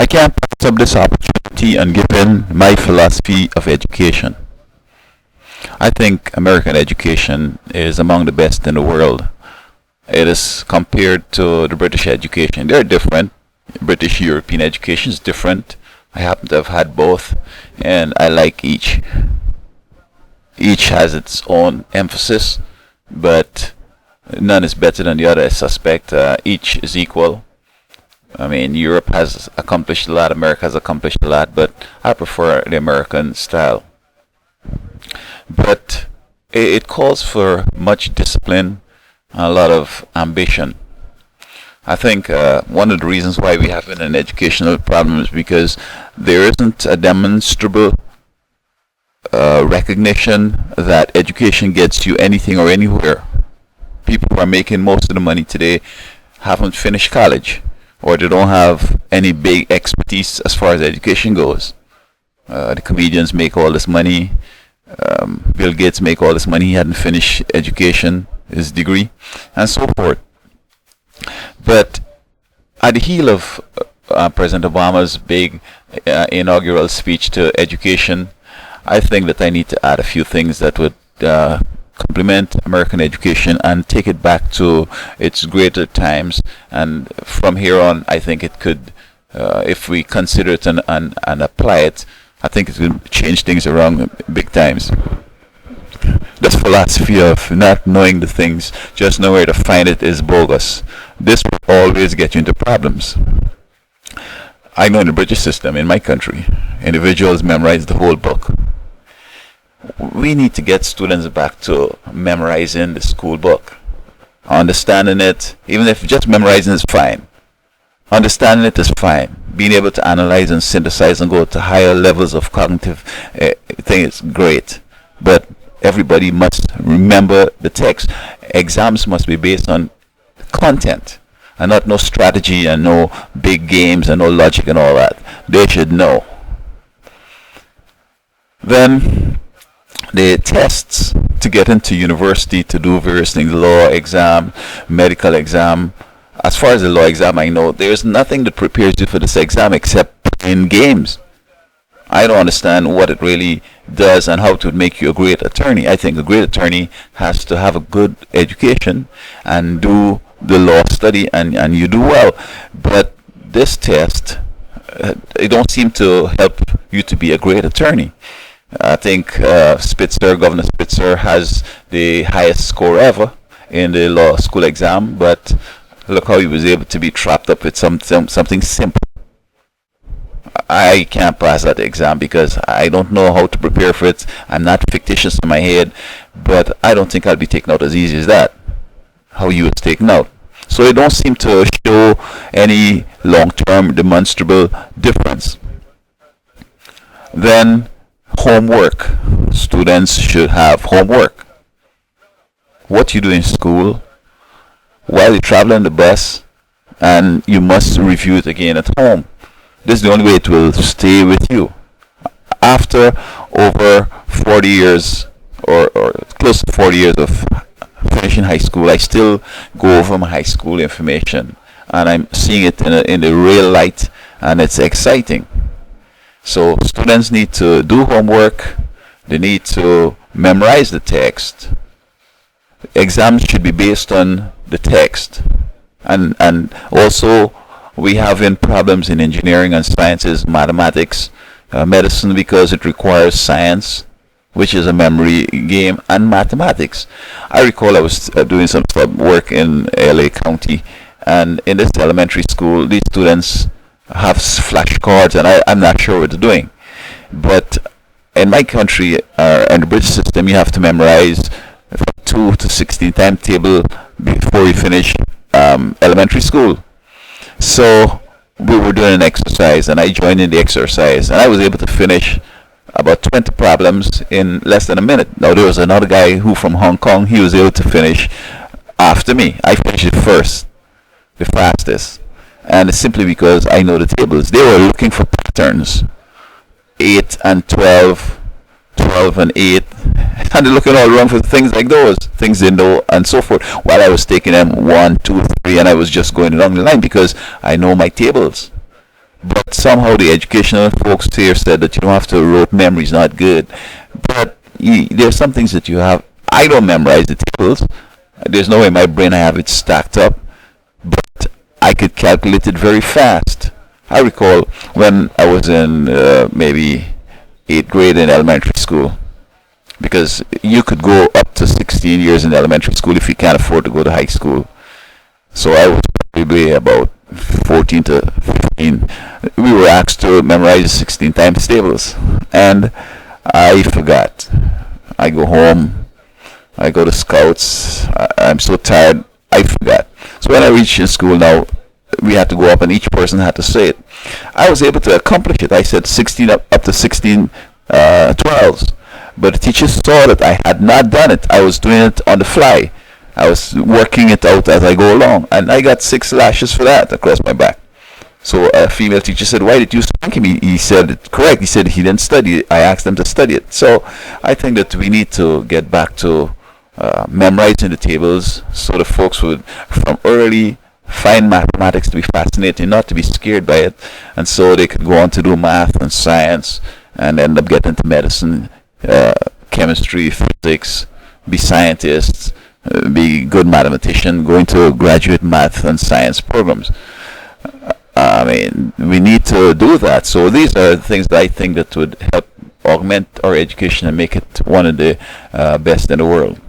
can't pass up this opportunity and give in my philosophy of education. I think American education is among the best in the world. It is compared to the British education. They're different. British European education is different. I happen to have had both, and I like each. Each has its own emphasis, but none is better than the other, I suspect. Each is equal. I mean, Europe has accomplished a lot, America has accomplished a lot, but I prefer the American style. But it calls for much discipline, a lot of ambition. I think one of the reasons why we have an educational problem is because there isn't a demonstrable recognition that education gets you anything or anywhere. People who are making most of the money today haven't finished college, or they don't have any big expertise as far as education goes. The comedians make all this money. Bill Gates make all this money. He hadn't finished education, his degree, and so forth. But at the heel of President Obama's big inaugural speech to education, I think that I need to add a few things that would complement American education and take it back to its greater times. And from here on, I think it could, if we consider it and apply it, I think it will change things around big times. This philosophy of not knowing the things, just know where to find it, is bogus. This will always get you into problems. I know in the British system, in my country, individuals memorize the whole book. We need to get students back to memorizing the school book, understanding it. Even if just memorizing is fine, understanding it is fine. Being able to analyze and synthesize and go to higher levels of cognitive thing is great. But everybody must remember the text. Exams must be based on content and not no strategy and no big games and no logic and all that. They should know. Then the tests to get into university, to do various things, law exam, medical exam. As far as the law exam, I know there's nothing that prepares you for this exam except playing games. I don't understand what it really does and how it would make you a great attorney. I think a great attorney has to have a good education and do the law study, and you do well. But this test, it don't seem to help you to be a great attorney. I think Governor Spitzer has the highest score ever in the law school exam, but look how he was able to be trapped up with something simple. I can't pass that exam because I don't know how to prepare for it. I'm not fictitious in my head, but I don't think I'll be taken out as easy as that, how you was taken out. So it don't seem to show any long-term demonstrable difference. Then homework. Students should have homework. What you do in school, while you travel on the bus, and you must review it again at home. This is the only way it will stay with you. After over 40 years, or close to 40 years of finishing high school, I still go over my high school information, and I'm seeing it in the real light, and it's exciting. So students need to do homework. They need to memorize the text. Exams should be based on the text, and also we have problems in engineering and sciences, mathematics, medicine, because it requires science, which is a memory game, and mathematics. I recall I was doing some work in LA County, and in this elementary school, these students have flashcards, and I'm not sure what they're doing. But in my country, in the British system, you have to memorize 2 to 16 timetable before you finish elementary school. So we were doing an exercise, and I joined in the exercise, and I was able to finish about 20 problems in less than a minute. Now there was another guy who from Hong Kong, he was able to finish after me. I finished it first, the fastest, and it's simply because I know the tables. They were looking for patterns, 8 and 12, 12 and 8, and they're looking all around for things like those, things they know, and so forth, while I was taking them 1, 2, 3, and I was just going along the line because I know my tables. But somehow the educational folks here said that you don't have to rote memory is not good. But there are some things that you have. I don't memorize the tables. There's no way in my brain I have it stacked up, but I could calculate it very fast. I recall when I was in maybe eighth grade in elementary school, because you could go up to 16 years in elementary school if you can't afford to go to high school. So I was probably about 14 to 15. We were asked to memorize 16 times tables, and I forgot. I go home, I go to scouts. I'm so tired, I forgot. So when I reached in school now, we had to go up and each person had to say it. I was able to accomplish it. I said 16 up to 16 12s. But the teacher saw that I had not done it. I was doing it on the fly. I was working it out as I go along. And I got 6 lashes for that across my back. So a female teacher said, "Why did you spank him?" He said it correct. He said he didn't study it. I asked him to study it. So I think that we need to get back to memorizing the tables so the folks would, from early, find mathematics to be fascinating, not to be scared by it. And so they could go on to do math and science and end up getting into medicine, chemistry, physics, be scientists, be good mathematician, go into graduate math and science programs. I mean, we need to do that. So these are the things that I think that would help augment our education and make it one of the best in the world.